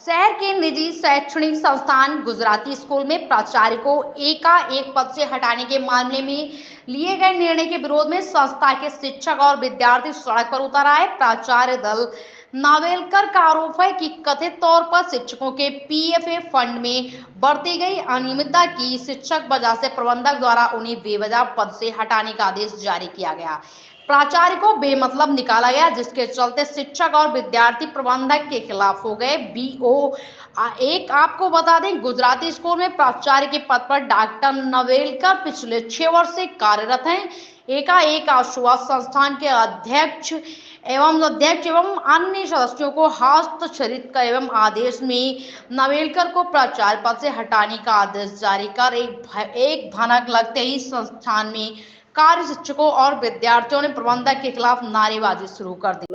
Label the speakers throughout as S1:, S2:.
S1: शहर के निजी शैक्षणिक संस्थान गुजराती स्कूल में प्राचार्य को एकाएक पद से हटाने के मामले में लिए गए निर्णय के विरोध में संस्था के शिक्षक और विद्यार्थी सड़क पर उतर आए। प्राचार्य दल नावेलकर का आरोप है कि कथित तौर पर शिक्षकों के पीएफए फंड में बरती गई अनियमितता की शिक्षक वजह से प्रबंधक द्वारा उन्हें बेवजह पद से हटाने का आदेश जारी किया गया। प्राचार्य को बेमतलब निकाला गया, जिसके चलते शिक्षक और विद्यार्थी प्रबंधक के खिलाफ हो गए बीओ। एक आपको बता दें, गुजराती स्कूल में प्राचार्य के पद पर डॉक्टर नवेलकर पिछले 6 वर्ष से कार्यरत हैं। एकाएक आशुआ संस्थान के अध्यक्ष एवं अन्य सदस्यों को हस्तक्षेपित का एवं आदेश में नवेलकर को प्राचार्य पद से हटाने का आदेश जारी कर एक भनक लगते ही संस्थान में कार्य शिक्षकों और विद्यार्थियों ने प्रबंधक के खिलाफ नारेबाजी शुरू कर दी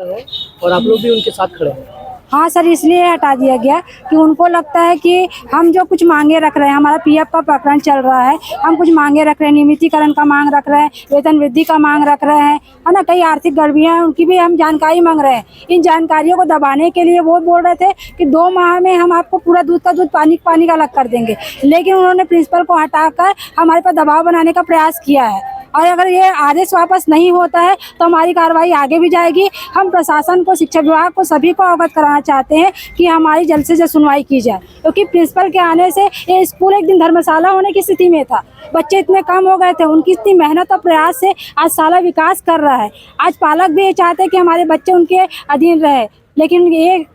S2: और आप लोग भी उनके साथ खड़े हैं।
S3: हाँ सर, इसलिए हटा दिया गया कि उनको लगता है कि हम जो कुछ मांगे रख रहे हैं, हमारा पीएफ का प्रकरण चल रहा है, हम कुछ मांगे रख रहे हैं, नियमितीकरण का मांग रख रहे हैं, वेतन वृद्धि का मांग रख रहे हैं, है ना। कई आर्थिक गड़बड़ियां हैं, उनकी भी हम जानकारी मांग रहे हैं। इन जानकारियों को दबाने के लिए वो बोल रहे थे कि 2 माह में हम आपको पूरा दूध का दूध पानी का अलग कर देंगे, लेकिन उन्होंने प्रिंसिपल को हटाकर हमारे पर दबाव बनाने का प्रयास किया है। और अगर ये आदेश वापस नहीं होता है तो हमारी कार्रवाई आगे भी जाएगी। हम प्रशासन को, शिक्षा विभाग को, सभी को अवगत कराना चाहते हैं कि हमारी जल्द से जल्द सुनवाई की जाए, क्योंकि प्रिंसिपल के आने से ये स्कूल एक दिन धर्मशाला होने की स्थिति में था। बच्चे इतने कम हो गए थे, उनकी इतनी मेहनत और प्रयास से आज साला विकास कर रहा है। आज पालक भी ये चाहते हैं कि हमारे बच्चे उनके अधीन रहे, लेकिन ये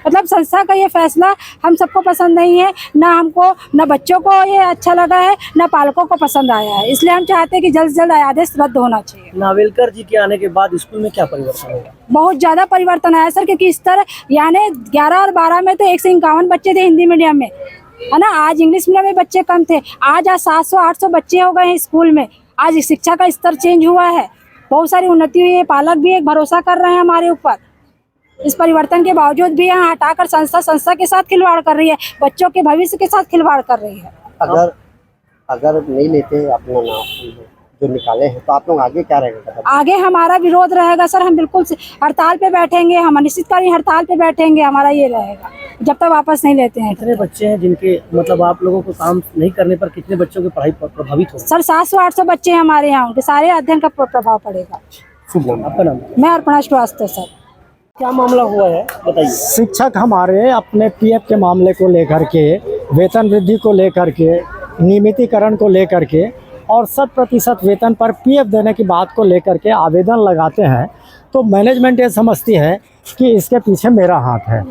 S3: मतलब संस्था का ये फैसला हम सबको पसंद नहीं है। ना हमको, ना बच्चों को ये अच्छा लगा है, ना पालकों को पसंद आया है। इसलिए हम चाहते हैं कि जल्द से जल्द आदेश रद्द होना चाहिए।
S2: नावेलकर जी के आने के बाद स्कूल में क्या परिवर्तन होगा?
S3: बहुत ज़्यादा परिवर्तन आया सर, क्योंकि स्तर यानी 11 और 12 में तो 151 बच्चे थे हिंदी मीडियम में, है ना। आज इंग्लिश मीडियम में बच्चे कम थे, आज 700-800 बच्चे हो गए हैं स्कूल में। आज शिक्षा का स्तर चेंज हुआ है, बहुत सारी उन्नति हुई है। पालक भी एक भरोसा कर रहे हैं हमारे ऊपर। इस परिवर्तन के बावजूद भी यहाँ हटाकर संस्था के साथ खिलवाड़ कर रही है, बच्चों के भविष्य के साथ खिलवाड़ कर रही है।
S4: अगर नहीं लेते अपना नाम जो निकाले हैं तो आप लोग आगे क्या रहेगा?
S3: आगे हमारा विरोध रहेगा सर। हम बिल्कुल हड़ताल पे बैठेंगे, हम अनिश्चितकालीन हड़ताल पे बैठेंगे। हमारा ये रहेगा जब तक वापस नहीं लेते हैं।
S2: कितने बच्चे हैं जिनके मतलब आप लोगों को काम नहीं करने पर कितने बच्चों की पढ़ाई प्रभावित होगी?
S3: सर 700-800 बच्चे हैं हमारे यहाँ, उनके सारे अध्ययन का प्रभाव पड़ेगा।
S2: आपका नाम?
S3: मैं अर्पणा श्रीवास्तव। सर
S2: क्या मामला हुआ है बताइए।
S5: शिक्षक हमारे अपने पीएफ के मामले को लेकर के, वेतन वृद्धि को लेकर के, नियमितीकरण को लेकर के और 100% वेतन पर पीएफ देने की बात को लेकर के आवेदन लगाते हैं, तो मैनेजमेंट ये समझती है कि इसके पीछे मेरा हाथ है।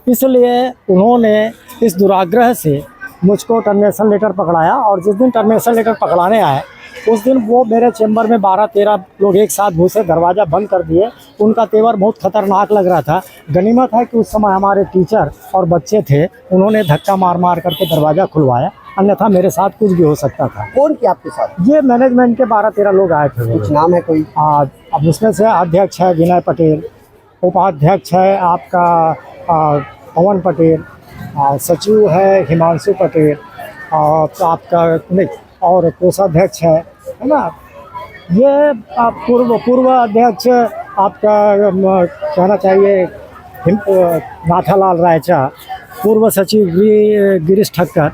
S5: इसलिए उन्होंने इस दुराग्रह से मुझको टर्मिनेशन लेटर पकड़ाया, और जिस दिन टर्मिनेशन लेटर पकड़ाने आए उस दिन वो मेरे चेंबर में 12-13 लोग एक साथ घुसे, दरवाज़ा बंद कर दिए। उनका तेवर बहुत खतरनाक लग रहा था। गनीमत है कि उस समय हमारे टीचर और बच्चे थे, उन्होंने धक्का मार मार करके दरवाज़ा खुलवाया, अन्यथा मेरे साथ कुछ भी हो सकता था।
S4: कौन किया आपके साथ?
S5: ये मैनेजमेंट के 12-13 लोग आए थे।
S4: कुछ नाम है कोई?
S5: अब उसमें से अध्यक्ष है विनय पटेल, उपाध्यक्ष है आपका पवन पटेल, सचिव है हिमांशु पटेल, और आपका नहीं, और कोषाध्यक्ष है ना। ये पूर्व अध्यक्ष आपका कहना चाहिए नाथालाल रायचा, पूर्व सचिव गिरीश ठक्कर,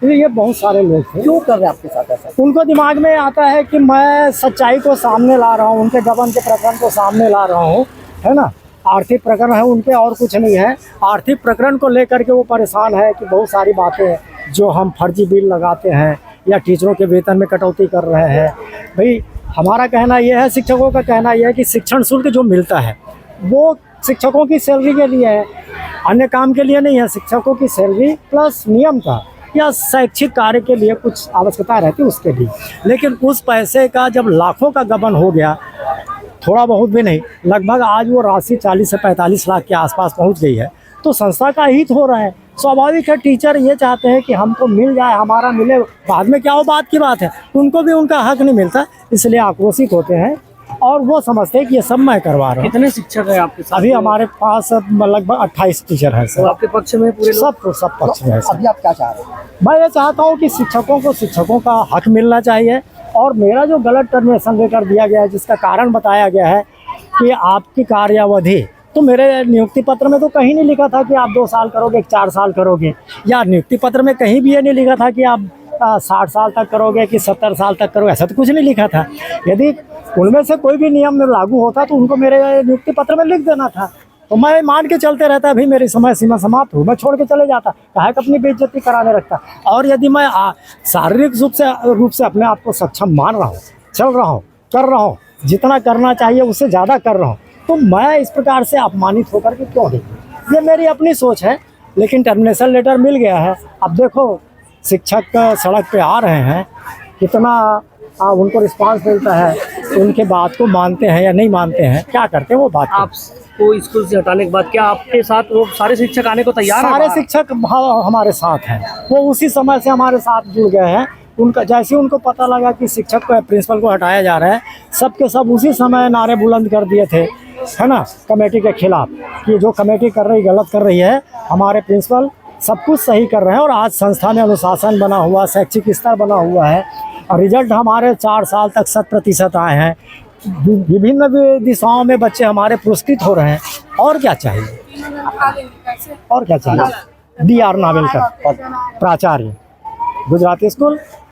S5: ये बहुत सारे लोग थे।
S4: क्यों कर रहे हैं आपके साथ ऐसा?
S5: उनको दिमाग में आता है कि मैं सच्चाई को सामने ला रहा हूँ, उनके गबन के प्रकरण को सामने ला रहा हूँ, है ना। आर्थिक प्रकरण है उनके, और कुछ नहीं है। आर्थिक प्रकरण को लेकर के वो परेशान है कि बहुत सारी बातें जो हम फर्जी बिल लगाते हैं या टीचरों के वेतन में कटौती कर रहे हैं। भाई हमारा कहना यह है, शिक्षकों का कहना यह है कि शिक्षण शुल्क जो मिलता है वो शिक्षकों की सैलरी के लिए है, अन्य काम के लिए नहीं है। शिक्षकों की सैलरी प्लस नियम का या शैक्षिक कार्य के लिए कुछ आवश्यकता रहती है उसके लिए, लेकिन उस पैसे का जब लाखों का गबन हो गया, थोड़ा बहुत भी नहीं, लगभग आज वो राशि 40 से 45 लाख के आसपास पहुंच गई है, तो संस्था का हित हो रहा है। स्वाभाविक है, टीचर ये चाहते हैं कि हमको मिल जाए, हमारा मिले, बाद में क्या हो बात की बात है, उनको भी उनका हक नहीं मिलता, इसलिए आक्रोशित होते हैं और वो समझते हैं कि ये सब मैं करवा रहा हूँ।
S2: कितने शिक्षक हैं आपके साथ?
S5: अभी हमारे पास लगभग 28 टीचर हैं सर।
S2: तो आपके पक्ष में पूरे
S5: सब पक्ष में है सर।
S4: अभी आप क्या चाह रहे हैं?
S5: मैं ये चाहता हूँ कि शिक्षकों का हक मिलना चाहिए, और मेरा जो गलत टर्मिनेशन लेटर दिया गया है जिसका कारण बताया गया है कि आपकी कार्यावधि तो मेरे नियुक्ति पत्र में तो कहीं नहीं लिखा था कि आप 2 साल करोगे, 4 साल करोगे, या नियुक्ति पत्र में कहीं भी ये नहीं लिखा था कि आप 60 साल तक करोगे कि 70 साल तक करोगे, ऐसा तो कुछ नहीं लिखा था। यदि उनमें से कोई भी नियम में लागू होता तो उनको मेरे नियुक्ति पत्र में लिख देना था, तो मैं मान के चलते रहता, अभी मेरी समय सीमा समाप्त हो, मैं छोड़ के चले जाता, काहे कि अपनी बेइज्जती कराने रखता। और यदि मैं शारीरिक रूप से अपने आप को सक्षम मान रहा हूँ, चल रहा हूँ, कर रहा हूँ, जितना करना चाहिए उससे ज़्यादा कर रहा हूँ, तो मैं इस प्रकार से अपमानित होकर के क्यों नहीं? ये मेरी अपनी सोच है। लेकिन टर्मिनेशन लेटर मिल गया है। अब देखो शिक्षक सड़क पे आ रहे हैं, कितना उनको रिस्पांस मिलता है, उनके बात को मानते हैं या नहीं मानते हैं, क्या करते हैं वो बात।
S2: आपको स्कूल से हटाने के बाद क्या आपके साथ वो सारे शिक्षक आने को तैयार हैं?
S5: सारे शिक्षक हमारे साथ हैं, वो उसी समय से हमारे साथ जुड़ गए हैं। उनका जैसे उनको पता लगा कि शिक्षक को, प्रिंसिपल को हटाया जा रहा है, सबके सब उसी समय नारे बुलंद कर दिए थे, है ना, कमेटी के खिलाफ, कि जो कमेटी कर रही गलत कर रही है, हमारे प्रिंसिपल सब कुछ सही कर रहे हैं। और आज संस्था में अनुशासन बना हुआ, शैक्षिक स्तर बना हुआ है, और रिजल्ट हमारे 4 साल तक 100% आए हैं। विभिन्न दिशाओं में बच्चे हमारे पुरस्कृत हो रहे हैं। और क्या चाहिए, और क्या चाहिए? DR नावेलकर, प्राचार्य, गुजराती स्कूल।